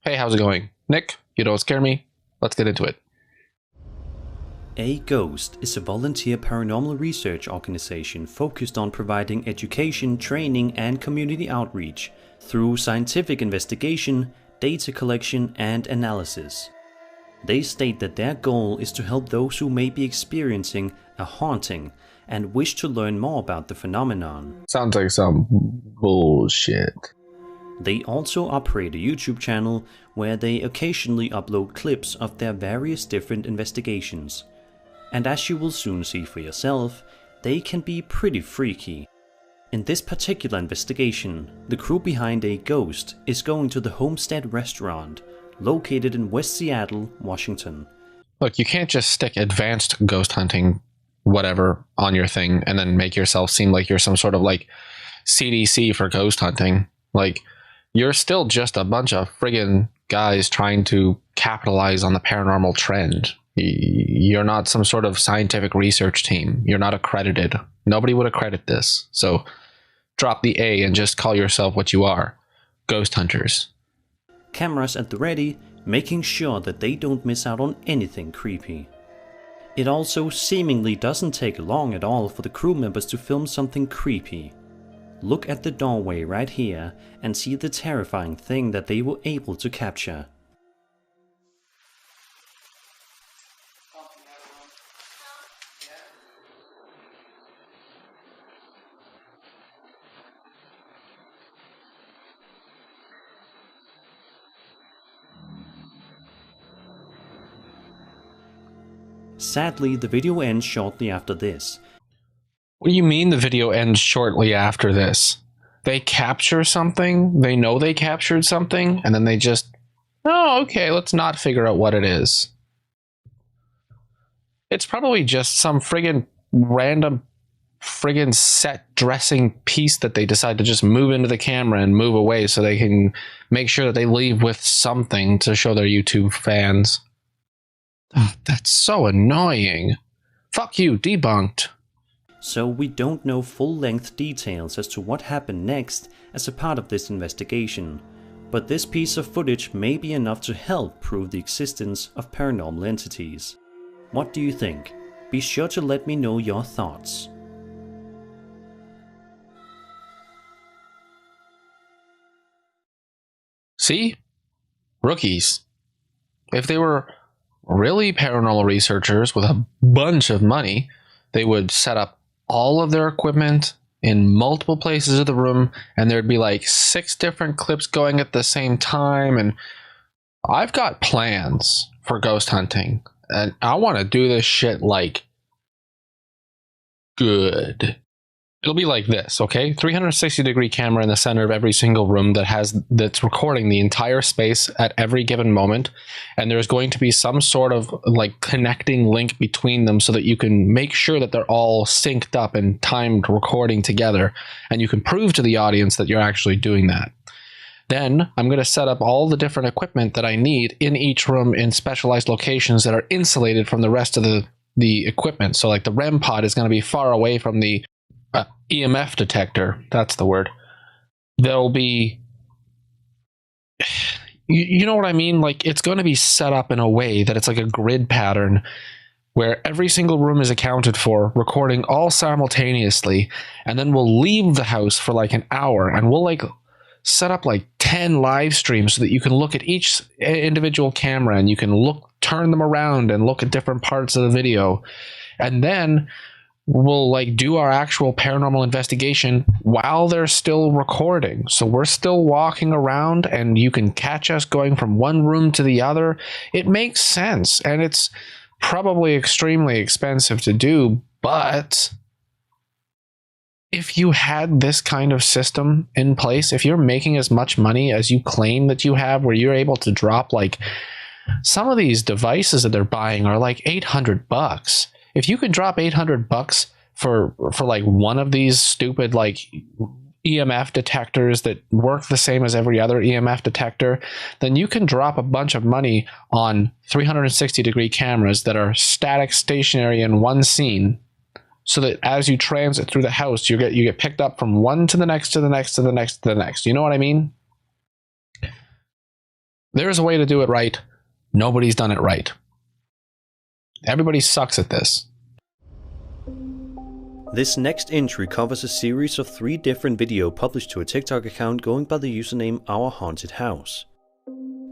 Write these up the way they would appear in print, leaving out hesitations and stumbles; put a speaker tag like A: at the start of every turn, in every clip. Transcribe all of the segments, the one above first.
A: Hey, how's it going? Nick, you don't scare me. Let's get into it.
B: A Ghost is a volunteer paranormal research organization focused on providing education, training, and community outreach through scientific investigation, data collection, and analysis. They state that their goal is to help those who may be experiencing a haunting and wish to learn more about the phenomenon.
A: Sounds like some bullshit.
B: They also operate a YouTube channel where they occasionally upload clips of their various different investigations. And as you will soon see for yourself, they can be pretty freaky. In this particular investigation, the crew behind A Ghost is going to the Homestead restaurant, located in West Seattle, Washington.
A: Look, you can't just stick advanced ghost hunting whatever on your thing and then make yourself seem like you're some sort of like CDC for ghost hunting. Like, you're still just a bunch of friggin' guys trying to capitalize on the paranormal trend. You're not some sort of scientific research team. You're not accredited. Nobody would accredit this. So drop the A and just call yourself what you are. Ghost hunters.
B: Cameras at the ready, making sure that they don't miss out on anything creepy. It also seemingly doesn't take long at all for the crew members to film something creepy. Look at the doorway right here and see the terrifying thing that they were able to capture. Sadly, the video ends shortly after this.
A: What do you mean the video ends shortly after this? They capture something, they know they captured something, and then they just, oh, okay, let's not figure out what it is. It's probably just some friggin' random friggin' set dressing piece that they decide to just move into the camera and move away so they can make sure that they leave with something to show their YouTube fans. Oh, that's so annoying. Fuck you, debunked.
B: So we don't know full-length details as to what happened next as a part of this investigation, but this piece of footage may be enough to help prove the existence of paranormal entities. What do you think? Be sure to let me know your thoughts.
A: See? Rookies. If they were really paranormal researchers with a bunch of money, they would set up all of their equipment in multiple places of the room, and there'd be like 6 different clips going at the same time. And I've got plans for ghost hunting, and I want to do this shit like good. It'll be like this, okay? 360-degree camera in the center of every single room that's recording the entire space at every given moment, and there's going to be some sort of like connecting link between them so that you can make sure that they're all synced up and timed recording together, and you can prove to the audience that you're actually doing that. Then I'm going to set up all the different equipment that I need in each room in specialized locations that are insulated from the rest of the equipment. So like the REM pod is going to be far away from the EMF detector. That's the word. There'll be, you know what I mean? Like, it's going to be set up in a way that it's like a grid pattern where every single room is accounted for, recording all simultaneously, and then we'll leave the house for like an hour, and we'll like set up like 10 live streams so that you can look at each individual camera and you can turn them around and look at different parts of the video. And then we'll like do our actual paranormal investigation while they're still recording. So we're still walking around and you can catch us going from one room to the other. It makes sense, and it's probably extremely expensive to do, but if you had this kind of system in place, if you're making as much money as you claim that you have, where you're able to drop like some of these devices that they're buying are like $800. If you could drop $800 for like one of these stupid like EMF detectors that work the same as every other EMF detector, then you can drop a bunch of money on 360-degree cameras that are static, stationary in one scene, so that as you transit through the house, you get picked up from one to the next to the next to the next to the next. You know what I mean? There's a way to do it right. Nobody's done it right. Everybody sucks at this.
B: This next entry covers a series of 3 different videos published to a TikTok account going by the username Our Haunted House.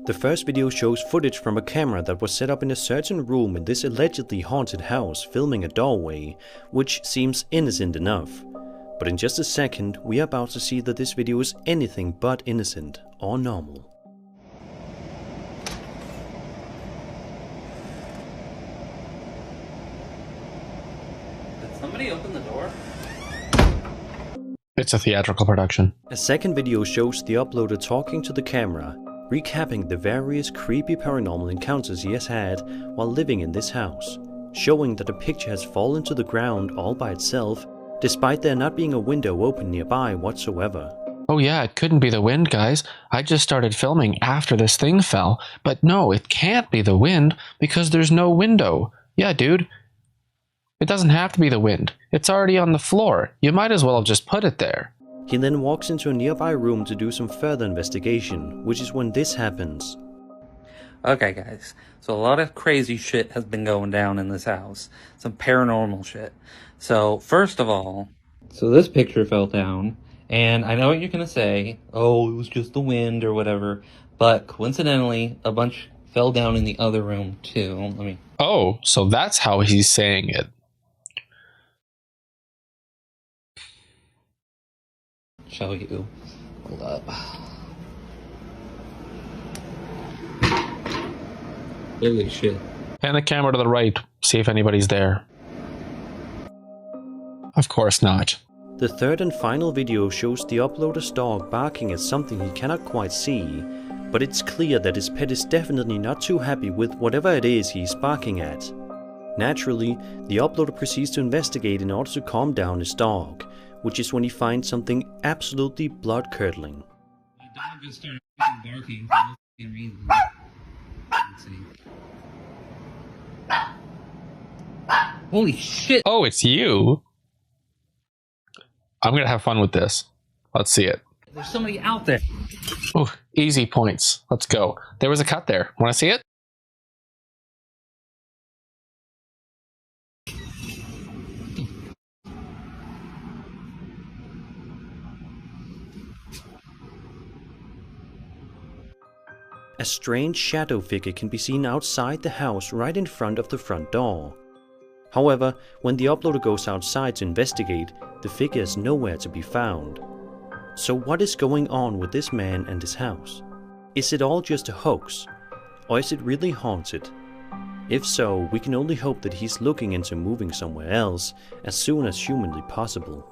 B: The first video shows footage from a camera that was set up in a certain room in this allegedly haunted house filming a doorway, which seems innocent enough. But in just a second, we are about to see that this video is anything but innocent or normal.
C: Somebody open the door?
A: It's a theatrical production.
B: A second video shows the uploader talking to the camera, recapping the various creepy paranormal encounters he has had while living in this house, showing that a picture has fallen to the ground all by itself, despite there not being a window open nearby whatsoever.
A: Oh yeah, it couldn't be the wind, guys. I just started filming after this thing fell. But no, it can't be the wind because there's no window. Yeah, dude. It doesn't have to be the wind. It's already on the floor. You might as well have just put it there.
B: He then walks into a nearby room to do some further investigation, which is when this happens.
C: Okay, guys. So a lot of crazy shit has been going down in this house. Some paranormal shit. So, first of all... So this picture fell down, and I know what you're gonna say. Oh, it was just the wind or whatever. But coincidentally, a bunch fell down in the other room, too. Let me...
A: Oh, so that's how he's saying it.
C: show you. Hold up. Holy shit.
A: Pan the camera to the right, see if anybody's there. Of course not.
B: The third and final video shows the uploader's dog barking at something he cannot quite see, but it's clear that his pet is definitely not too happy with whatever it is he's barking at. Naturally, the uploader proceeds to investigate in order to calm down his dog, which is when he finds something absolutely blood-curdling.
C: My dog just started barking for no fucking reason. Let's see. Holy shit!
A: Oh, it's you! I'm gonna have fun with this. Let's see it.
C: There's somebody out there.
A: Oh, easy points. Let's go. There was a cut there. Want to see it?
B: A strange shadow figure can be seen outside the house right in front of the front door. However, when the uploader goes outside to investigate, the figure is nowhere to be found. So what is going on with this man and his house? Is it all just a hoax? Or is it really haunted? If so, we can only hope that he's looking into moving somewhere else as soon as humanly possible.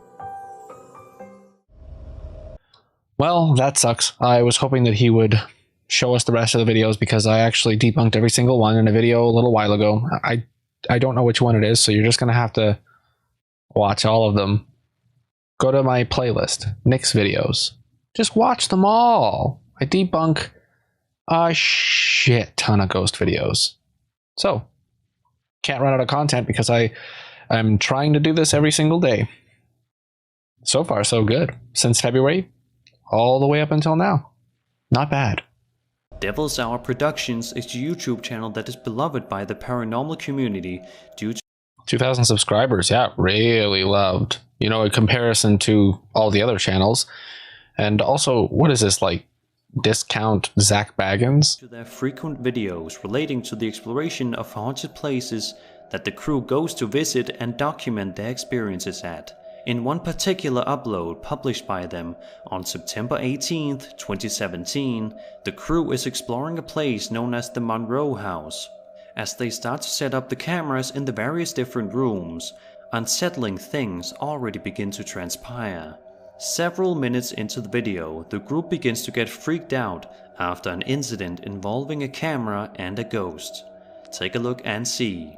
A: Well, that sucks. I was hoping that he would show us the rest of the videos because I actually debunked every single one in a video a little while ago. I don't know which one it is, so you're just going to have to watch all of them. Go to my playlist, Nick's videos. Just watch them all. I debunk a shit ton of ghost videos. So, can't run out of content because I'm trying to do this every single day. So far, so good. Since February, all the way up until now. Not bad.
B: Devil's Hour Productions is a YouTube channel that is beloved by the paranormal community due to
A: 2,000 subscribers, yeah, really loved. You know, in comparison to all the other channels. And also, what is this, like, discount Zach Baggins?
B: their frequent videos relating to the exploration of haunted places that the crew goes to visit and document their experiences at. In one particular upload published by them on September 18th, 2017, the crew is exploring a place known as the Monroe House. As they start to set up the cameras in the various different rooms, unsettling things already begin to transpire. Several minutes into the video, the group begins to get freaked out after an incident involving a camera and a ghost. Take a look and see.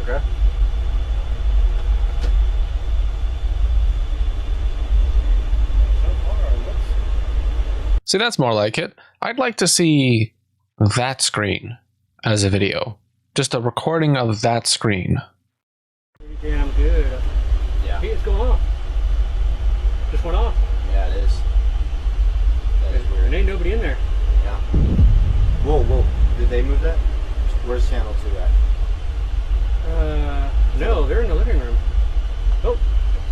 A: Okay. See, that's more like it. I'd like to see that screen as a video. just a recording of that screen.
D: Pretty damn good.
E: Yeah.
D: Hey, it's going off. Just went off.
E: Yeah, it is. That is weird.
D: And ain't nobody in there.
E: Yeah. Whoa, whoa. Did they move that? Where's channel 2 at?
D: No, they're in the living room. Oh.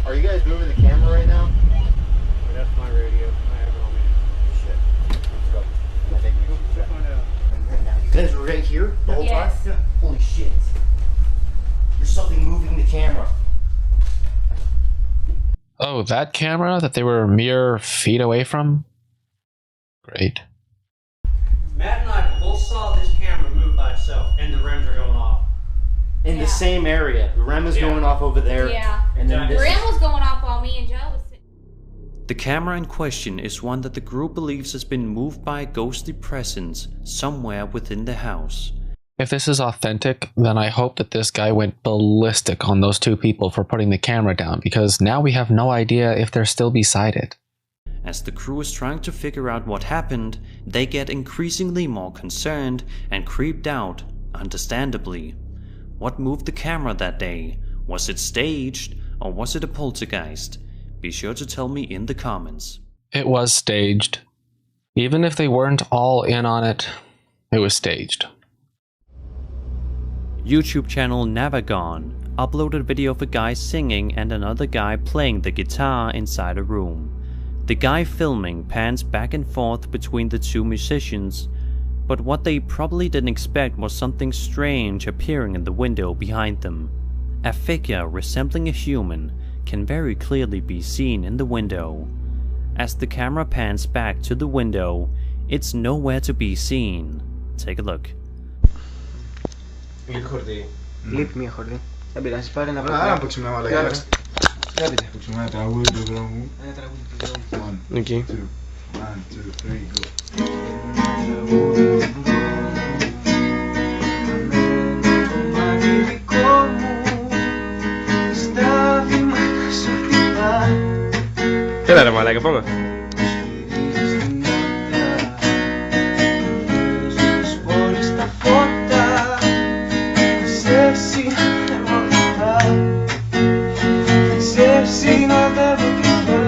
E: Are you guys moving the camera right now?
D: That's my radio. I have it on me.
E: Shit. Let's go. I think we should check.
D: Find out.
E: Right now. You guys were right here the whole
F: Yes.
E: time? Holy shit. There's something moving the camera.
A: Oh, that camera that they were mere feet away from? Great.
B: Matt and I both saw this camera move by itself, and the REMs are going off.
E: In
F: Yeah.
E: the same area. The REM is
B: Yeah.
E: going off over there.
F: Yeah.
E: And then this
F: Ram was going off while me and Joe was sitting.
B: The camera in question is one that the group believes has been moved by a ghostly presence somewhere within the house.
A: If this is authentic, then I hope that this guy went ballistic on those two people for putting the camera down, because now we have no idea if they're still beside it.
B: As the crew is trying to figure out what happened, they get increasingly more concerned and creeped out, understandably. What moved the camera that day? Was it staged, or was it a poltergeist? Be sure to tell me in the comments.
A: It was staged. Even if they weren't all in on it, it was staged.
B: YouTube channel Navagon uploaded a video of a guy singing and another guy playing the guitar inside a room. The guy filming pans back and forth between the two musicians, but what they probably didn't expect was something strange appearing in the window behind them. A figure resembling a human can very clearly be seen in the window. As the camera pans back to the window, it's nowhere to be seen. Take a look.
G: Λείπει μία χορδή. Δεν πειράζει, πάρε ένα
H: Άρα να παίξουμε μια μαλακιά.
G: Γράφετε.
H: Παίξουμε ένα τραγούδι του δρόμου.
G: Ένα τραγούδι του δρόμου.
H: 1, 2, 1, 2, 3, go.
G: Το μάτι δικό μου στα βήματα σου χτυπά.
I: Έλα ρε μαλάκα, πάμε.
G: Στηρίζεις την νότα. Τέλος πόλης τα φώτα. Σε συνεργοτά. Σε συνοδεύω κρυφά.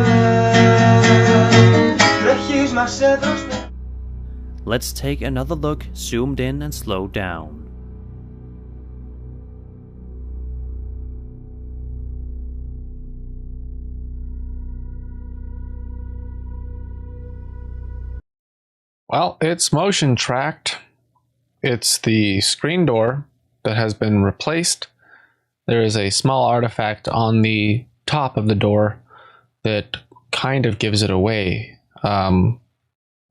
G: Τρέχεις μα σε δροσπέ.
B: Let's take another look, zoomed in and slowed down.
A: Well, it's motion tracked. It's the screen door that has been replaced. There is a small artifact on the top of the door that kind of gives it away.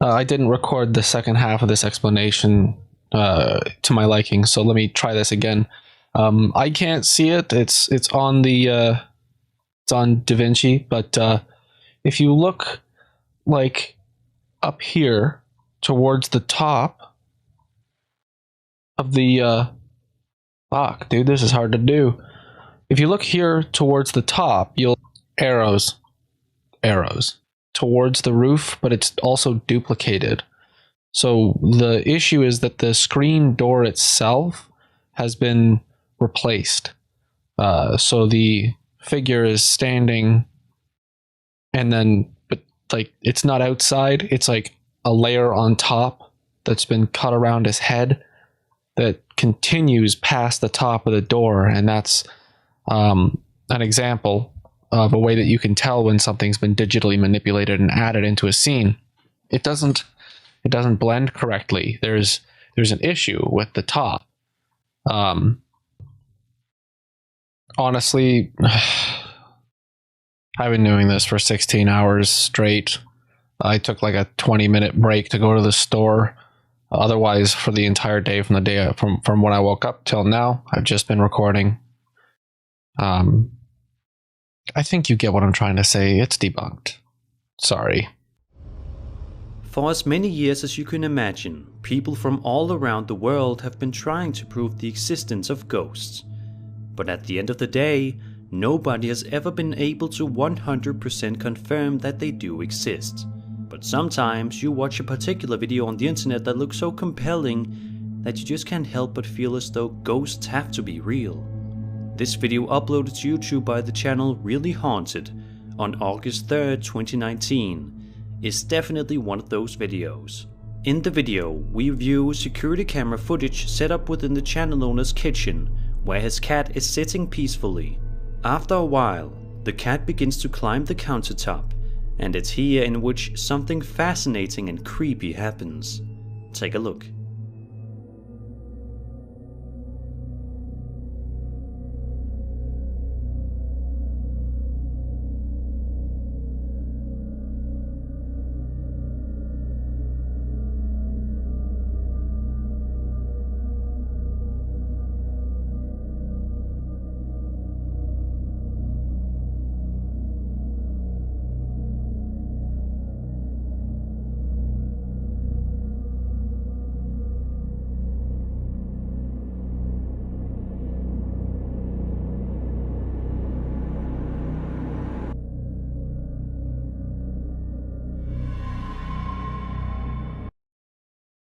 A: I didn't record the second half of this explanation to my liking, so let me try this again. I can't see it. It's on the it's on DaVinci, but if you look like up here towards the top of the fuck, dude, this is hard to do. If you look here towards the top, you'll arrows towards the roof, but it's also duplicated. So the issue is that the screen door itself has been replaced. So the figure is standing, and then, but like it's not outside, it's like a layer on top that's been cut around his head that continues past the top of the door, and that's an example of a way that you can tell when something's been digitally manipulated and added into a scene. It doesn't blend correctly. There's an issue with the top. Honestly, I've been doing this for 16 hours straight. I took like a 20-minute break to go to the store. Otherwise, for the entire day, from when I woke up till now, I've just been recording. I think you get what I'm trying to say. It's debunked. Sorry.
B: For as many years as you can imagine, people from all around the world have been trying to prove the existence of ghosts. But at the end of the day, nobody has ever been able to 100% confirm that they do exist. But sometimes you watch a particular video on the internet that looks so compelling that you just can't help but feel as though ghosts have to be real. This video uploaded to YouTube by the channel Really Haunted on August 3rd, 2019 is definitely one of those videos. In the video, we view security camera footage set up within the channel owner's kitchen, where his cat is sitting peacefully. After a while, the cat begins to climb the countertop, and it's here in which something fascinating and creepy happens. Take a look.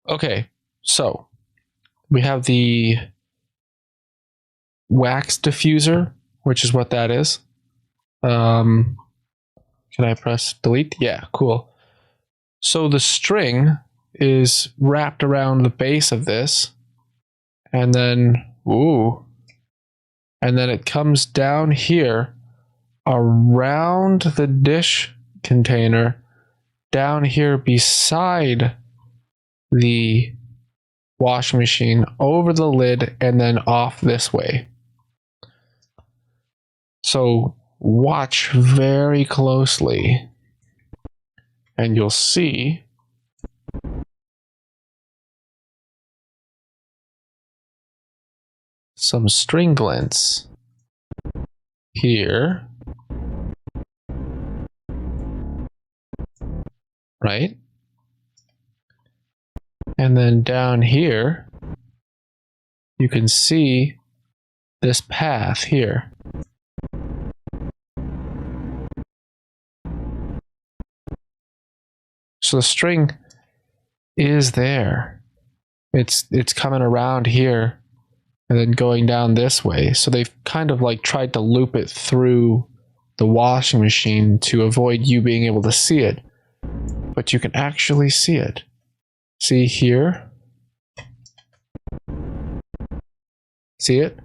A: Okay, so we have the wax diffuser, which is what that is. Can I press delete? Yeah, cool. So the string is wrapped around the base of this, and then, ooh, and then it comes down here around the dish container, down here beside the washing machine, over the lid, and then off this way. So watch very closely and you'll see some string glints here, right? And then down here, you can see this path here. So the string is there. It's coming around here and then going down this way. So they've kind of like tried to loop it through the washing machine to avoid you being able to see it. But you can actually see it. See here? See it?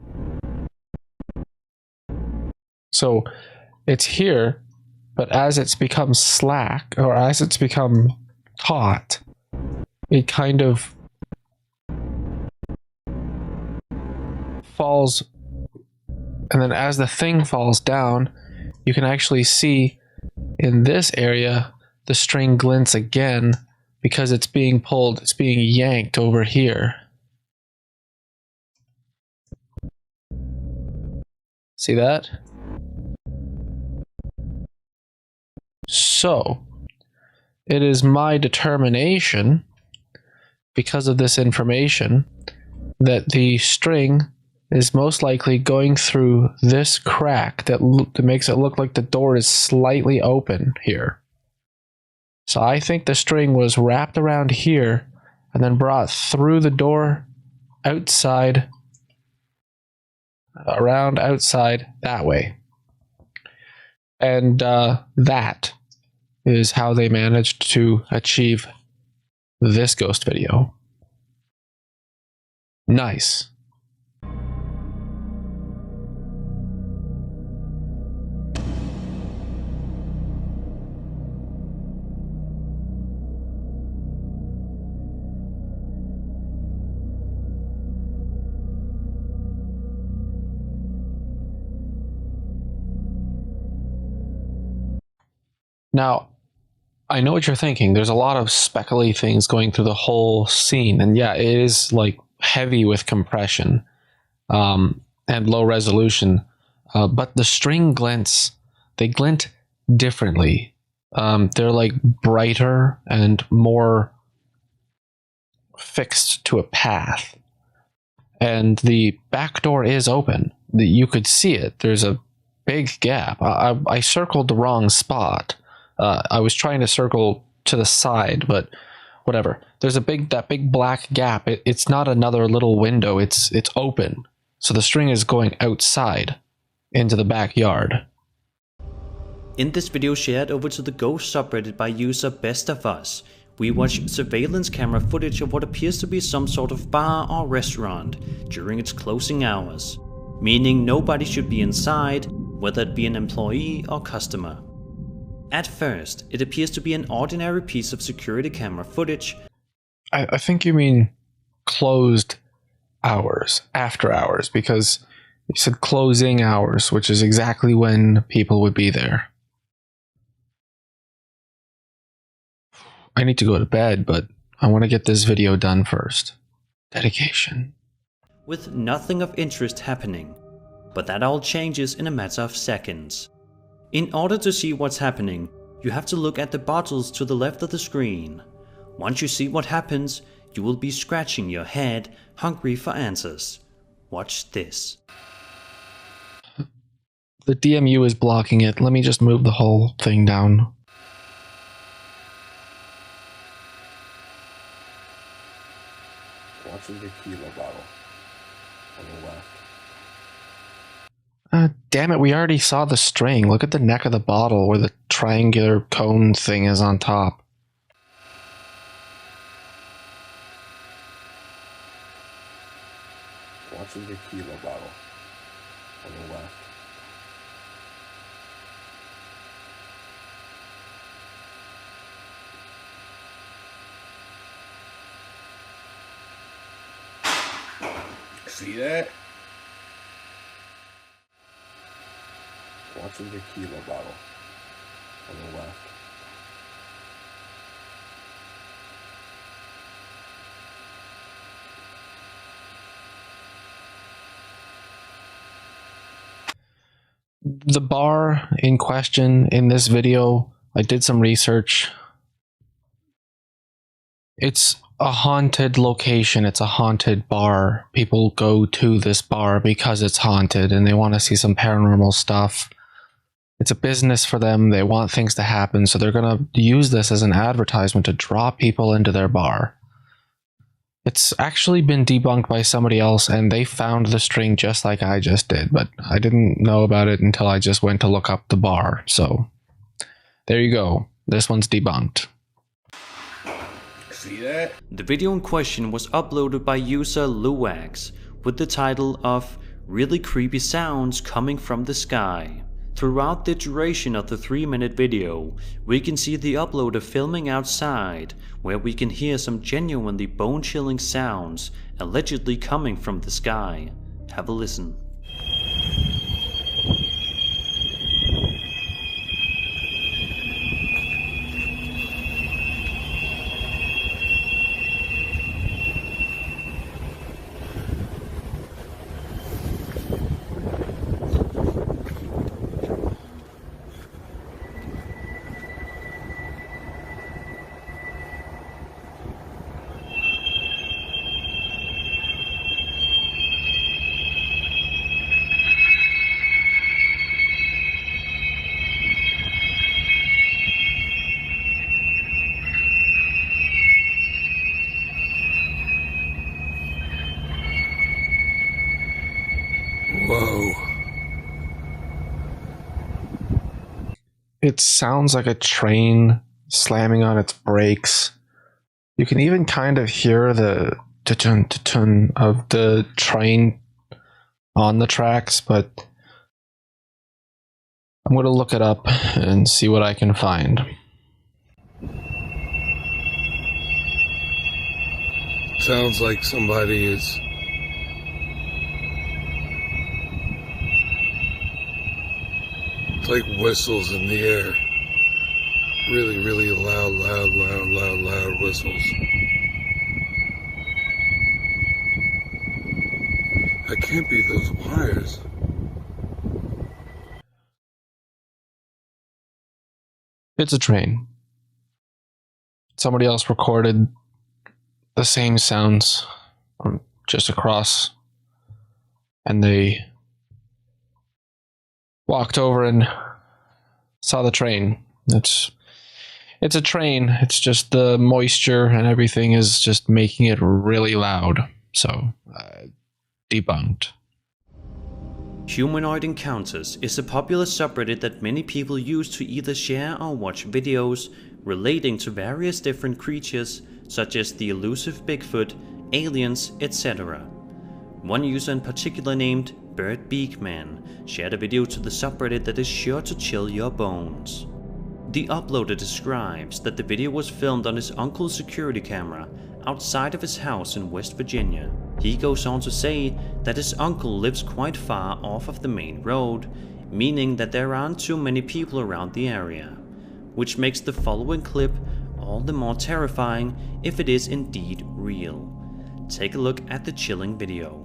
A: So it's here, but as it's become slack, or as it's become taut, it kind of falls, and then as the thing falls down, you can actually see in this area the string glints again, because it's being pulled, it's being yanked over here. See that? So, it is my determination, because of this information, that the string is most likely going through this crack that makes it look like the door is slightly open here. So I think the string was wrapped around here and then brought through the door outside, around outside that way. And that is how they managed to achieve this ghost video. Nice. Now, I know what you're thinking. There's a lot of speckly things going through the whole scene. And yeah, it is like heavy with compression and low resolution. But the string glints, they glint differently. They're like brighter and more fixed to a path. And the back door is open. You could see it. There's a big gap. I circled the wrong spot. I was trying to circle to the side, but whatever. There's that big black gap. It's not another little window. It's open. So the string is going outside into the backyard.
B: In this video shared over to the Ghost subreddit by user Best of Us, we watch surveillance camera footage of what appears to be some sort of bar or restaurant during its closing hours, meaning nobody should be inside, whether it be an employee or customer. At first, it appears to be an ordinary piece of security camera footage.
A: I think you mean closed hours, after hours, because you said closing hours, which is exactly when people would be there. I need to go to bed, but I want to get this video done first. Dedication.
B: With nothing of interest happening, but that all changes in a matter of seconds. In order to see what's happening, you have to look at the bottles to the left of the screen. Once you see what happens, you will be scratching your head, hungry for answers. Watch this.
A: The DMU is blocking it. Let me just move the whole thing down.
J: Watch the tequila bottle on the left.
A: Damn it, we already saw the string. Look at the neck of the bottle where the triangular cone thing is on top.
J: Watch the tequila bottle on the left. See that? Watch the tequila bottle on the left.
A: The bar in question in this video, I did some research. It's a haunted location. It's a haunted bar. People go to this bar because it's haunted and they want to see some paranormal stuff. It's a business for them. They want things to happen, so they're going to use this as an advertisement to draw people into their bar. It's actually been debunked by somebody else, and they found the string just like I just did, but I didn't know about it until I just went to look up the bar. So there you go. This one's debunked.
J: See that?
B: The video in question was uploaded by user Luax with the title of "Really Creepy Sounds Coming from the Sky." Throughout the duration of the 3-minute video, we can see the uploader filming outside, where we can hear some genuinely bone-chilling sounds allegedly coming from the sky. Have a listen.
J: Whoa.
A: It sounds like a train slamming on its brakes. You can even kind of hear the tutun of the train on the tracks, but I'm going to look it up and see what I can find.
J: Sounds like somebody is it's like whistles in the air. Really, really loud whistles. That can't be those wires.
A: It's a train. Somebody else recorded the same sounds from just across, and they walked over and saw the train. It's a train. It's just the moisture and everything is just making it really loud. So, debunked.
B: Humanoid Encounters is a popular subreddit that many people use to either share or watch videos relating to various different creatures such as the elusive Bigfoot, aliens, etc. One user in particular named Bird Beak Man shared a video to the subreddit that is sure to chill your bones. The uploader describes that the video was filmed on his uncle's security camera outside of his house in West Virginia. He goes on to say that his uncle lives quite far off of the main road, meaning that there aren't too many people around the area, which makes the following clip all the more terrifying if it is indeed real. Take a look at the chilling video.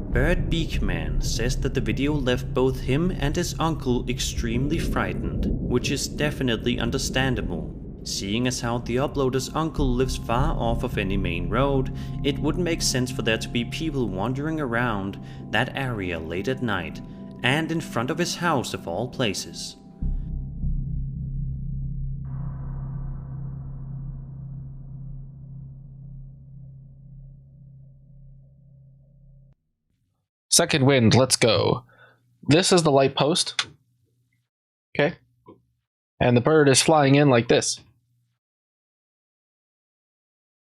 B: Bird Beak Man says that the video left both him and his uncle extremely frightened, which is definitely understandable. Seeing as how the uploader's uncle lives far off of any main road, it wouldn't make sense for there to be people wandering around that area late at night, and in front of his house of all places.
A: Second wind, let's go. This is the light post. Okay. And the bird is flying in like this.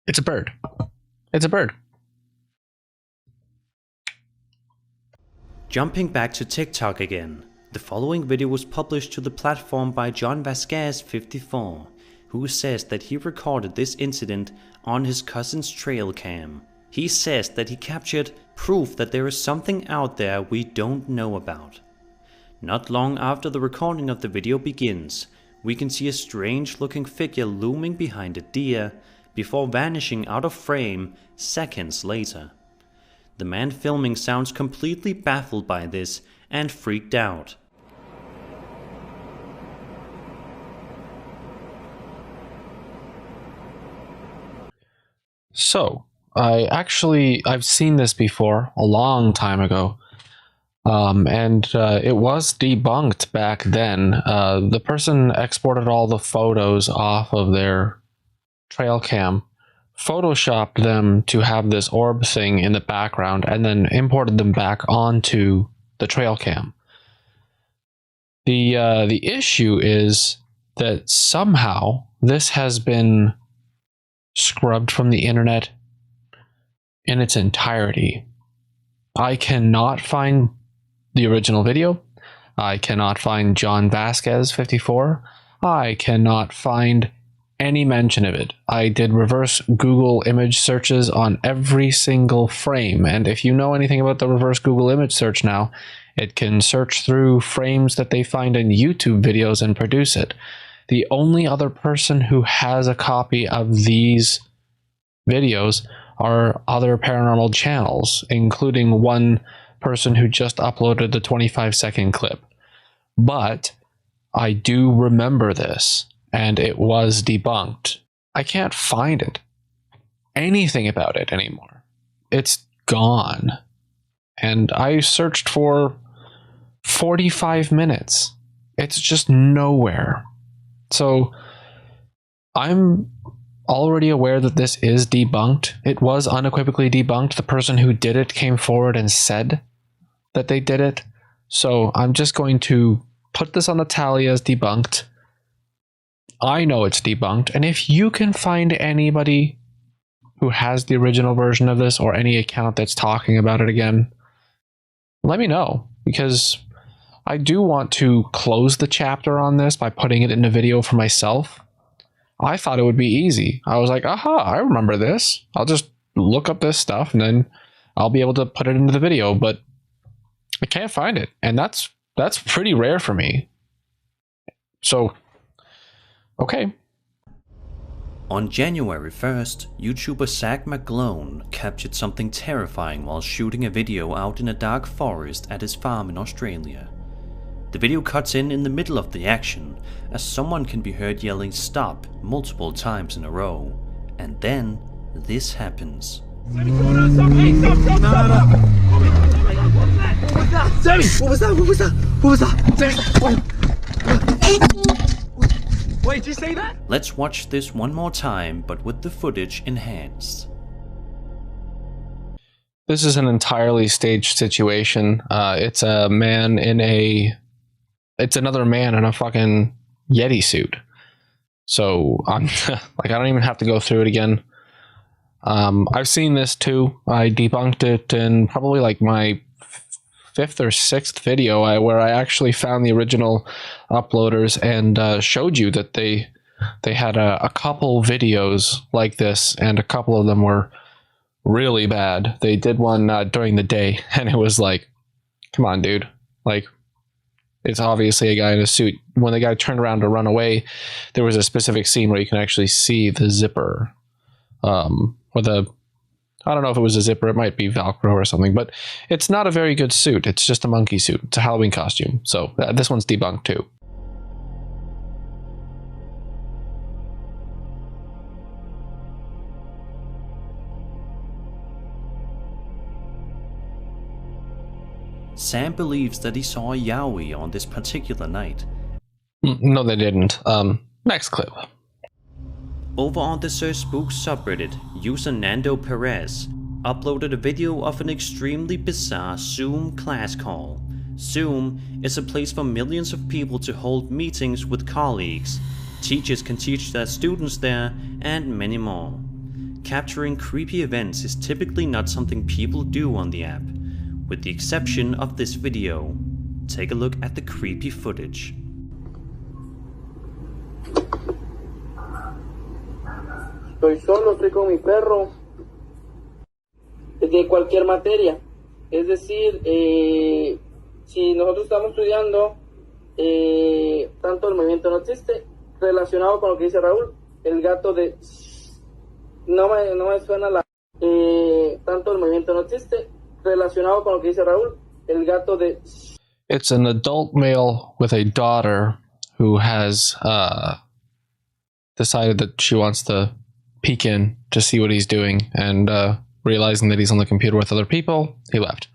A: It's a bird. It's a bird.
B: Jumping back to TikTok again, the following video was published to the platform by John Vasquez 54, who says that he recorded this incident on his cousin's trail cam. He says that he captured proof that there is something out there we don't know about. Not long after the recording of the video begins, we can see a strange looking figure looming behind a deer before vanishing out of frame seconds later. The man filming sounds completely baffled by this and freaked out.
A: So, I've seen this before a long time ago, and it was debunked back then. The person exported all the photos off of their trail cam, photoshopped them to have this orb thing in the background, and then imported them back onto the trail cam. The issue is that somehow this has been scrubbed from the internet in its entirety. I cannot find the original video. I cannot find John Vasquez 54. I cannot find any mention of it. I did reverse Google image searches on every single frame, and if you know anything about the reverse Google image search now, it can search through frames that they find in YouTube videos and produce it. The only other person who has a copy of these videos are other paranormal channels, including one person who just uploaded the 25-second clip. But I do remember this, and it was debunked. I can't find it. Anything about it anymore. It's gone. And I searched for 45 minutes. It's just nowhere. So I'm already aware that this is debunked. It was unequivocally debunked. The person who did it came forward and said that they did it. So I'm just going to put this on the tally as debunked. I know it's debunked, and if you can find anybody who has the original version of this or any account that's talking about it again, let me know, because I do want to close the chapter on this by putting it in a video for myself. I thought it would be easy. I was like, aha, I remember this. I'll just look up this stuff and then I'll be able to put it into the video, but I can't find it, and that's pretty rare for me. So okay.
B: On January 1st, YouTuber Zach McGlone captured something terrifying while shooting a video out in a dark forest at his farm in Australia. The video cuts in the middle of the action, as someone can be heard yelling "stop" multiple times in a row, and then this happens.
G: Sammy, what was that? Wait, did you say that?
B: Let's watch this one more time, but with the footage enhanced.
A: This is an entirely staged situation. It's a man in a... It's another man in a fucking Yeti suit. So, I'm like, I don't even have to go through it again. I've seen this too. I debunked it in probably like my 5th or 6th video where I actually found the original uploaders and showed you that they had a couple videos like this, and a couple of them were really bad. They did one during the day, and it was like, come on, dude. Like, it's obviously a guy in a suit. When the guy turned around to run away, there was a specific scene where you can actually see the zipper. Or the... I don't know if it was a zipper, it might be Velcro or something, but it's not a very good suit. It's just a monkey suit. It's a Halloween costume. So this one's debunked too.
B: Sam believes that he saw a Yowie on this particular night.
A: No, they didn't. Next clip.
B: Over on the Sir Spooks subreddit, user Nando Perez uploaded a video of an extremely bizarre Zoom class call. Zoom is a place for millions of people to hold meetings with colleagues. Teachers can teach their students there, and many more. Capturing creepy events is typically not something people do on the app, with the exception of this video. Take a look at the creepy footage.
K: Estoy solo, estoy con mi perro, de cualquier materia. Es decir, si nosotros estamos estudiando, tanto el movimiento no existe, relacionado con lo que dice Raúl, el gato de... No me suena la... tanto el movimiento no existe, relacionado con lo que dice Raúl, el gato de...
A: It's an adult male with a daughter who has decided that she wants to peek in to see what he's doing, and realizing that he's on the computer with other people, he left.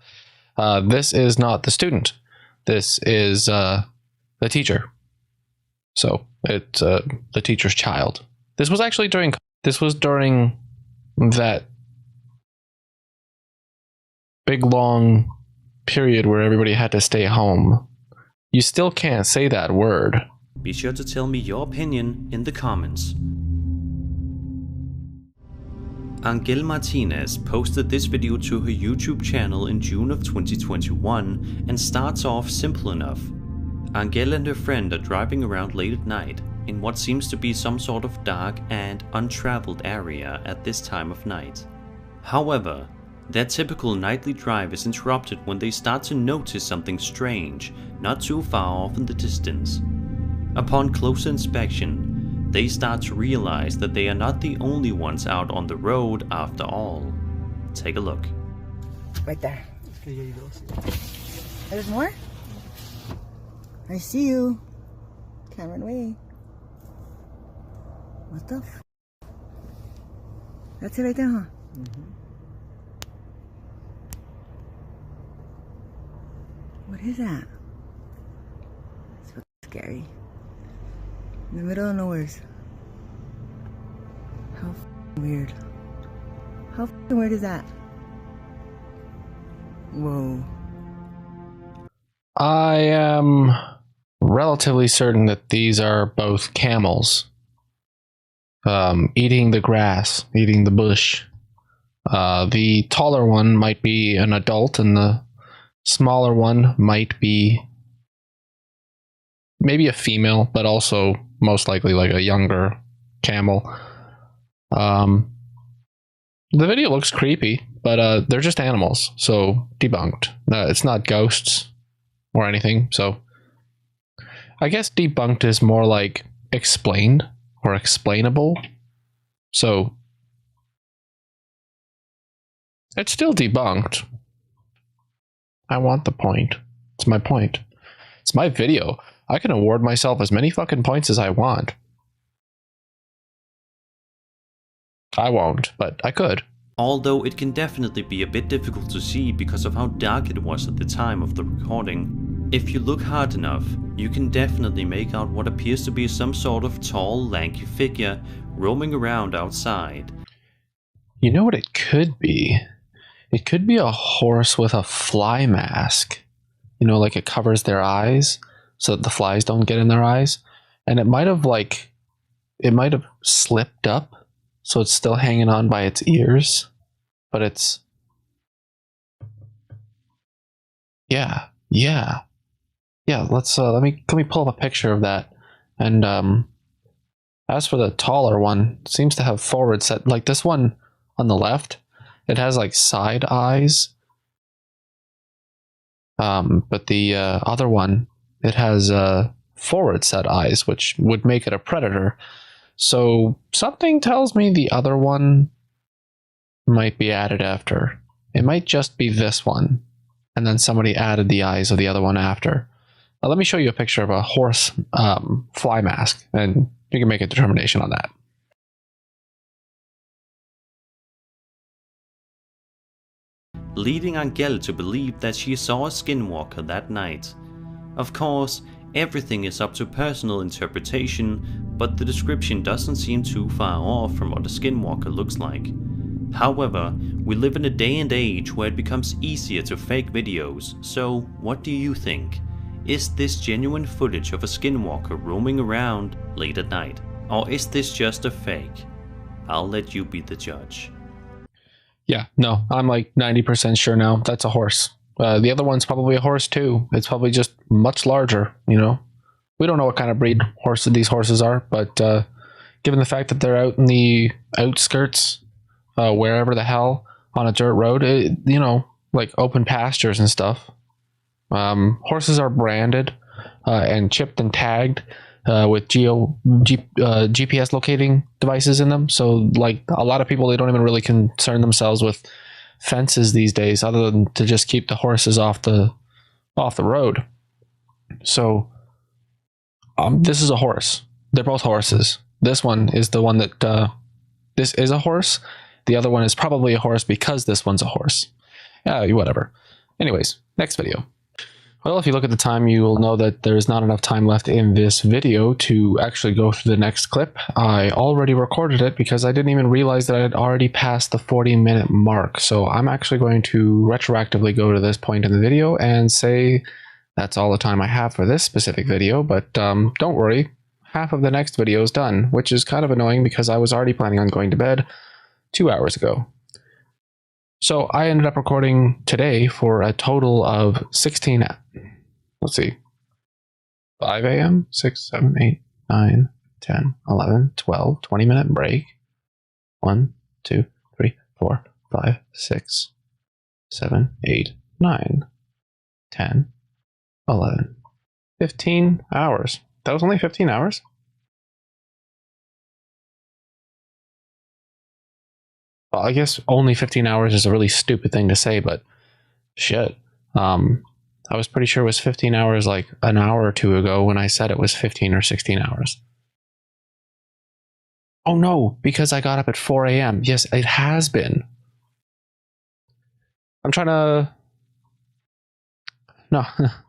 A: This is not the student. This is the teacher. So it's the teacher's child. This was actually during that big long period where everybody had to stay home. You still can't say that word.
B: Be sure to tell me your opinion in the comments. Angel Martinez posted this video to her YouTube channel in June of 2021 and starts off simple enough. Angel and her friend are driving around late at night in what seems to be some sort of dark and untraveled area at this time of night. However, their typical nightly drive is interrupted when they start to notice something strange not too far off in the distance. Upon closer inspection, they start to realize that they are not the only ones out on the road after all. Take a look.
L: Right there. There's more? I see you. Can't run away. What the f? That's it right there, huh? What is that? It's so scary. In the middle of nowhere. How weird. How weird is that? Whoa.
A: I am relatively certain that these are both camels. Eating the grass, eating the bush. The taller one might be an adult, and the smaller one might be maybe a female, but also most likely like a younger camel. The video looks creepy, but they're just animals, so debunked. It's not ghosts or anything, so I guess debunked is more like explained or explainable. So it's still debunked. I want the point. It's my point. It's my video. I can award myself as many fucking points as I want. I won't, but I could.
B: Although it can definitely be a bit difficult to see because of how dark it was at the time of the recording. If you look hard enough, you can definitely make out what appears to be some sort of tall, lanky figure roaming around outside.
A: You know what it could be? It could be a horse with a fly mask. You know, like it covers their eyes so that the flies don't get in their eyes. And it might have slipped up, so it's still hanging on by its ears, but it's, yeah. Let's let me pull up a picture of that. And as for the taller one, it seems to have forward set, like this one on the left, it has like side eyes. But the other one, it has forward set eyes, which would make it a predator. So something tells me the other one might be added after. It might just be this one, and then somebody added the eyes of the other one after. Now, let me show you a picture of a horse fly mask, and you can make a determination on that.
B: Leading Angel to believe that she saw a skinwalker that night. Of course, everything is up to personal interpretation, but the description doesn't seem too far off from what a skinwalker looks like. However, we live in a day and age where it becomes easier to fake videos, so what do you think? Is this genuine footage of a skinwalker roaming around late at night? Or is this just a fake? I'll let you be the judge.
A: Yeah, no, I'm like 90% sure now. That's a horse. The other one's probably a horse too. It's probably just much larger, you know. We don't know what kind of breed these horses are, but given the fact that they're out in the outskirts, wherever the hell, on a dirt road, you know, like open pastures and stuff, horses are branded and chipped and tagged with GPS locating devices in them. So like a lot of people, they don't even really concern themselves with fences these days, other than to just keep the horses off the road. So this is a horse. They're both horses. This one is the one that this is a horse. The other one is probably a horse because this one's a horse. Yeah, whatever. Anyways, next video. Well, if you look at the time, you will know that there's not enough time left in this video to actually go through the next clip. I already recorded it because I didn't even realize that I had already passed the 40-minute mark. So I'm actually going to retroactively go to this point in the video and say that's all the time I have for this specific video. But don't worry, half of the next video is done, which is kind of annoying because I was already planning on going to bed 2 hours ago. So I ended up recording today for a total of 16, let's see, 5 a.m., 6, 7, 8, 9, 10, 11, 12, 20-minute break. 1, 2, 3, 4, 5, 6, 7, 8, 9, 10, 11, 15 hours. That was only 15 hours? Well, I guess only 15 hours is a really stupid thing to say, but shit. I was pretty sure it was 15 hours like an hour or two ago when I said it was 15 or 16 hours. Oh no, because I got up at 4 a.m. Yes, it has been. I'm trying to... No,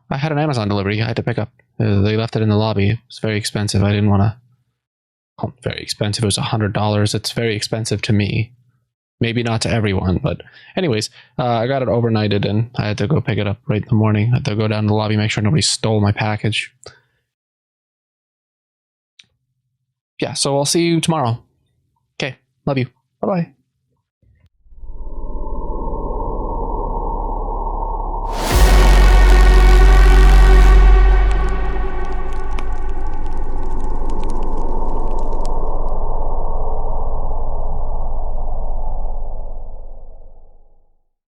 A: I had an Amazon delivery I had to pick up. They left it in the lobby. It was very expensive. I didn't want to... Oh, very expensive. It was $100. It's very expensive to me. Maybe not to everyone, but anyways, I got it overnighted and I had to go pick it up right in the morning. I had to go down to the lobby, make sure nobody stole my package. Yeah, so I'll see you tomorrow. Okay, love you. Bye-bye.